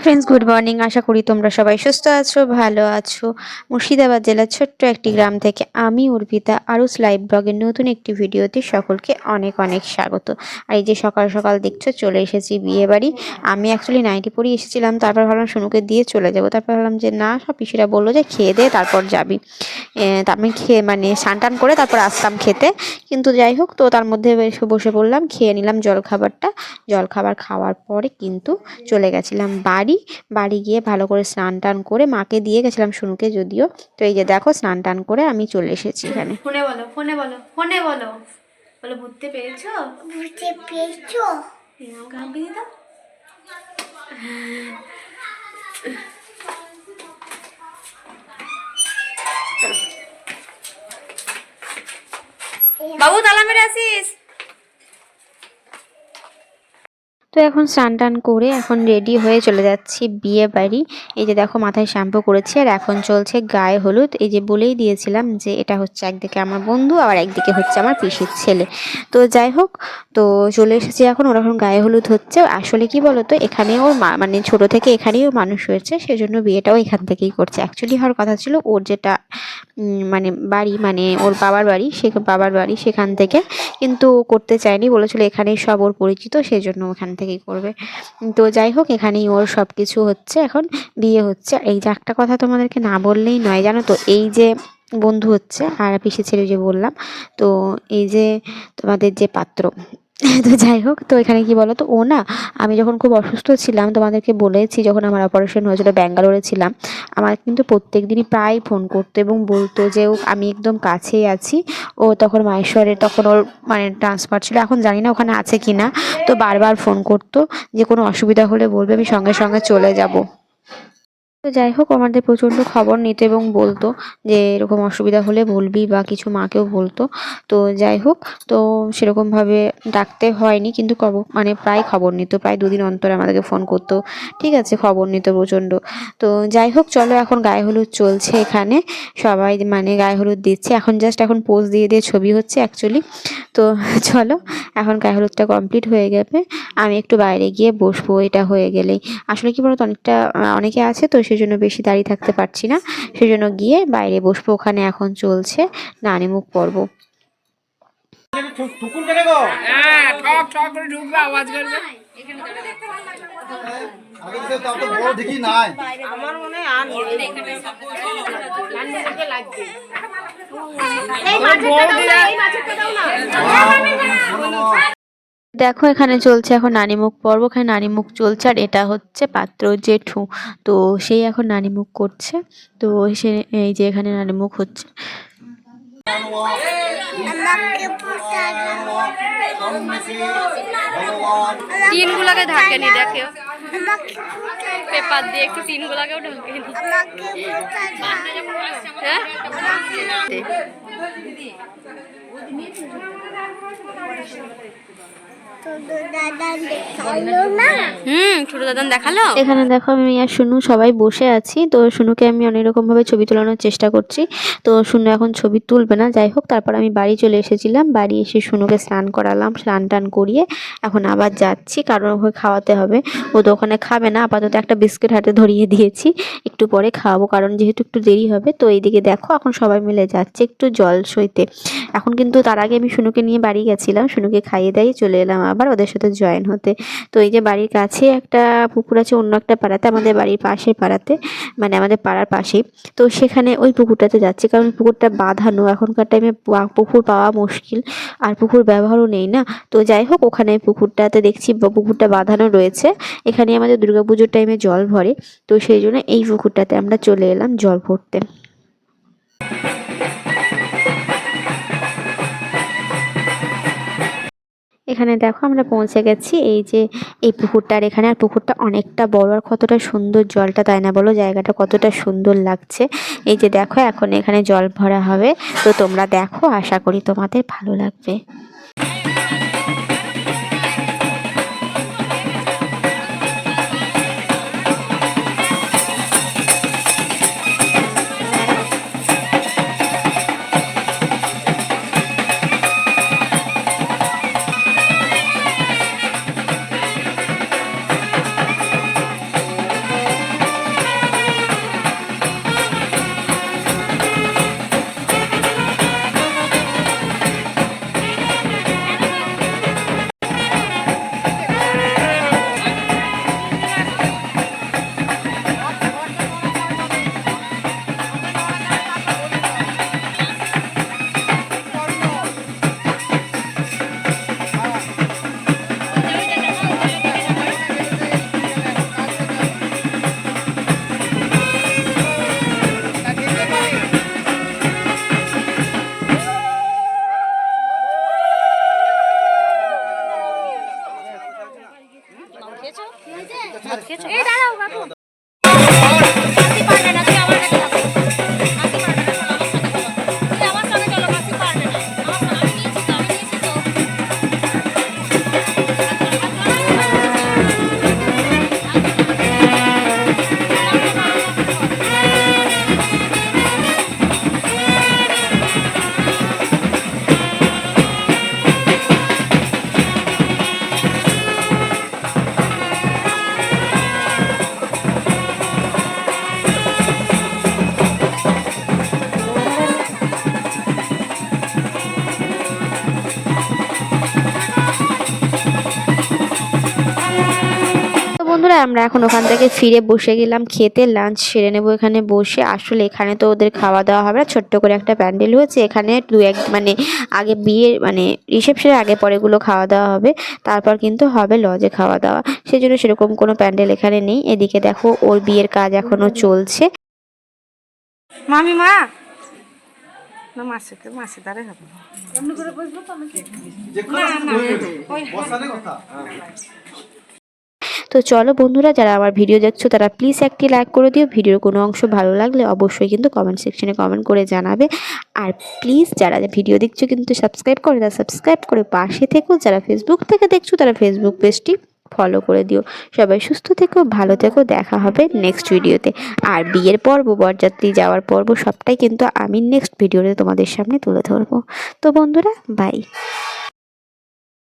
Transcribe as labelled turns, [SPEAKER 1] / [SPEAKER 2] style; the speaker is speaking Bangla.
[SPEAKER 1] Friends, good morning. আশা করি তোমরা সবাই সুস্থ আছো, ভালো আছো। মুর্শিদাবাদ জেলার ছোট্ট একটি গ্রাম থেকে আমি অর্পিতা আরুস লাইভ ব্লগের নতুন একটি ভিডিওতে সকলকে অনেক অনেক স্বাগত। আর এই যে সকাল সকাল দেখছো চলে এসেছি বিয়ে বাড়ি। আমি অ্যাকচুয়ালি নাইটি পরে এসেছিলাম, তারপর ভাবলাম সোনুকে দিয়ে চলে যাবো। তারপর ভাবলাম যে না, সব পিসিরা বললো যে খেয়ে দে তারপর যাবি। তা আমি খেয়ে মানে স্নান টান করে তারপর আসতাম খেতে, কিন্তু যাই হোক, তো তার মধ্যে বসে পড়লাম, খেয়ে নিলাম জলখাবার খাওয়ার পরে কিন্তু চলে গেছিলাম বাড়ি গিয়ে ভালো করে স্নান টান করে মাকে দিয়ে গেছিলাম শুনুকে যদিও। তো এই যে দেখো স্নান টান করে আমি চলে এসেছি এখানে।
[SPEAKER 2] ফোনে বলো বুঝতে পেরেছো? আমাকে হাঁপি দিতে দাও। বাবু তালা মেরে আসিস।
[SPEAKER 1] তো এখন স্নান টান করে এখন রেডি হয়ে চলে যাচ্ছি বিয়ে বাড়ি। এই যে দেখো মাথায় শ্যাম্পু করেছি, আর এখন চলছে গায়ে হলুদ। এই যে বলেই দিয়েছিলাম যে এটা হচ্ছে একদিকে আমার বন্ধু, আবার একদিকে হচ্ছে আমার পিসির ছেলে। তো যাই হোক, তো চলে এসেছি এখন। ওর এখন গায়ে হলুদ হচ্ছে। আসলে কি বলতো, এখানে ওর মানে ছোট থেকে এখানেই ও মানুষ হয়েছে, সেজন্য বিয়েটাও এখান থেকেই করছে। অ্যাকচুয়ালি হওয়ার কথা ছিল ওর যেটা মানে বাড়ি, মানে ওর বাবার বাড়ি সেখান থেকে, কিন্তু ও করতে চায়নি, বলেছিল এখানেই সব ওর পরিচিত, সেজন্য ওখান থেকেই করবে। তো যাই হোক, এখানেই ওর সব কিছু হচ্ছে, এখন বিয়ে হচ্ছে। এই যে একটা কথা তোমাদেরকে না বললেই নয়, জানো তো, এই যে বন্ধু হচ্ছে আর পিসি ছেলে যে বললাম, তো এই যে তোমাদের যে পাত্র তো যাই হোক, তো এখানে কি বলো তো, ও না, আমি যখন খুব অসুস্থ ছিলাম তোমাদেরকে বলেছি, যখন আমার অপারেশন হয়েছিল ব্যাঙ্গালোরে ছিলাম, আমার কিন্তু প্রত্যেক দিনই প্রায় ফোন করতো এবং বলতো যে আমি একদম কাছেই আছি। ও তখন মাহেশ্বরে, তখন ওর মানে ট্রান্সফার ছিল, এখন জানি না ওখানে আছে কি না। তো বারবার ফোন করতো যে কোনো অসুবিধা হলে বলবে, আমি সঙ্গে সঙ্গে চলে যাব। তো যাই হোক, আমাদের প্রচণ্ড খবর নিত এবং বলতো যে এরকম অসুবিধা হলে বলবি, বা কিছু মাকেও বলতো। তো যাই হোক, তো সেরকমভাবে ডাকতে হয়নি, কিন্তু মানে প্রায় খবর নিত, প্রায় দুদিন অন্তর আমাদেরকে ফোন করতো। ঠিক আছে, খবর নিত প্রচণ্ড। তো যাই হোক, চলো এখন গায়ে হলুদ চলছে এখানে, সবাই মানে গায়ে হলুদ দিচ্ছে এখন, জাস্ট এখন পোজ দিয়ে দিয়ে ছবি হচ্ছে অ্যাকচুয়ালি। তো চলো, এখন গায়ে হলুদটা কমপ্লিট হয়ে গেলে আমি একটু বাইরে গিয়ে বসবো, এটা হয়ে গেলেই। আসলে কি বলতো, অনেকে আছে, তো সেজন্য বেশি দাঁড়িয়ে থাকতে পারছি না, সেজন্য গিয়ে বাইরে বসবো। ওখানে এখন চলছে নানিমুখ পর্ব। দেখো এখানে চলছে এখন নানিমুখ পর্ব, এখানে নানিমুখ চলছে, আর এটা হচ্ছে পাত্র জেঠু। তো সেই এখন নানিমুখ করছে। তো সে এই যে এখানে নানিমুখ হচ্ছে।
[SPEAKER 2] টিনগুলোকে ঢাকে নি, দেখো পেপার দিয়ে একটু টিনগুলোকেও ঢাকে নি। হ্যাঁ, ছোট দাদান দেখালো।
[SPEAKER 1] এখানে দেখো আমি আর শুনু সবাই বসে আছি। তো শুনুকে আমি অনেক রকম ভাবে ছবি তোলানোর চেষ্টা করছি, তো শুনু এখন ছবি তুলবে না। যাই হোক, তারপর আমি বাড়ি চলে এসেছিলাম, বাড়ি এসে শুনুকে স্নান করালাম, স্নান টান করিয়ে এখন আবার যাচ্ছি, কারণ ওকে খাওয়াতে হবে। ও তো ওখানে খাবে না, আপাতত একটা বিস্কিট হাতে ধরিয়ে দিয়েছি, একটু পরে খাওয়াবো, কারণ যেহেতু একটু দেরি হবে। তো এইদিকে দেখো এখন সবাই মিলে যাচ্ছে একটু জল সইতে। এখন কিন্তু তার আগে আমি শুনুকে নিয়ে বাড়ি গেছিলাম, শুনুকে খাইয়ে দাইয়ে চলে এলাম আবার ওদের সাথে জয়েন হতে। তো এই যে বাড়ির কাছে একটা পুকুর আছে, অন্য একটা পাড়াতে, আমাদের বাড়ির পাশের পাড়াতে, মানে আমাদের পাড়ার পাশেই। তো সেখানে ওই পুকুরটাতে যাচ্ছি, কারণ পুকুরটা বাঁধানো, এখনকার টাইমে পুকুর পাওয়া মুশকিল, আর পুকুর ব্যবহারও নেই না। তো যাই হোক, ওখানে পুকুরটাতে দেখছি পুকুরটা বাঁধানো রয়েছে, এখানে আমাদের দুর্গাপুজোর টাইমে জল ভরে। তো সেই জন্য এই পুকুরটাতে আমরা চলে এলাম জল ভরতে। এখানে দেখো আমরা পৌঁছে গেছি, এই যে এই পুকুরটার এখানে, আর পুকুরটা অনেকটা বড়, আর কতটা সুন্দর জলটা, তাই না বলো, জায়গাটা কতটা সুন্দর লাগছে। এই যে দেখো এখন এখানে জল ভরা হবে, তো তোমরা দেখো, আশা করি তোমাদের ভালো লাগবে।
[SPEAKER 2] ভাত খেয়েছো? এই দাঁড়াও কাকু। মাসি পারবে না, তুই আমার কাছে থাকো। মাসি পারবে না, চলো আমার সাথে চলো। তুই আমার সঙ্গে চলো, মাসি পারবে না। আমি নিয়েছি তো, আমি নিয়েছি তো।
[SPEAKER 1] তো বন্ধুরা আমরা এখন ওখান থেকে ফিরে বসে গেলাম খেতে, লাঞ্চ সেরে নেবো এখানে বসে। আসলে এখানে তো ওদের খাওয়া দাওয়া হবে না, ছোট্ট করে একটা প্যান্ডেল হয়েছে এখানে, দু এক মানে আগে বিয়ের মানে রিসেপশনের আগে পরেগুলো খাওয়া দাওয়া হবে, তারপর কিন্তু হবে লজে খাওয়া দাওয়া। সেই জন্য সেরকম কোনো প্যান্ডেল এখানে নেই। এদিকে দেখো ওর বিয়ের কাজ এখনো চলছে।
[SPEAKER 3] মামি মা না মাসিকে মাসি দ্বারে হবে
[SPEAKER 1] তো চলো বন্ধুরা, যারা আমার ভিডিও দেখছো তারা প্লিজ একটি লাইক করে দিও। ভিডিওর কোনো অংশ ভালো লাগলে অবশ্যই কিন্তু কমেন্ট সেকশনে কমেন্ট করে জানাবে। আর প্লিজ যারা ভিডিও দেখছো কিন্তু সাবস্ক্রাইব করে, তারা সাবস্ক্রাইব করে পাশে থেকো। যারা ফেসবুক থেকে দেখছো তারা ফেসবুক পেজটি ফলো করে দিও। সবাই সুস্থ থেকো, ভালো থেকো, দেখা হবে নেক্সট ভিডিওতে। আর বিয়ের পর্ব, বরযাত্রী যাওয়ার পর্ব সবটাই কিন্তু আমি নেক্সট ভিডিওতে তোমাদের সামনে তুলে ধরবো। তো বন্ধুরা বাই।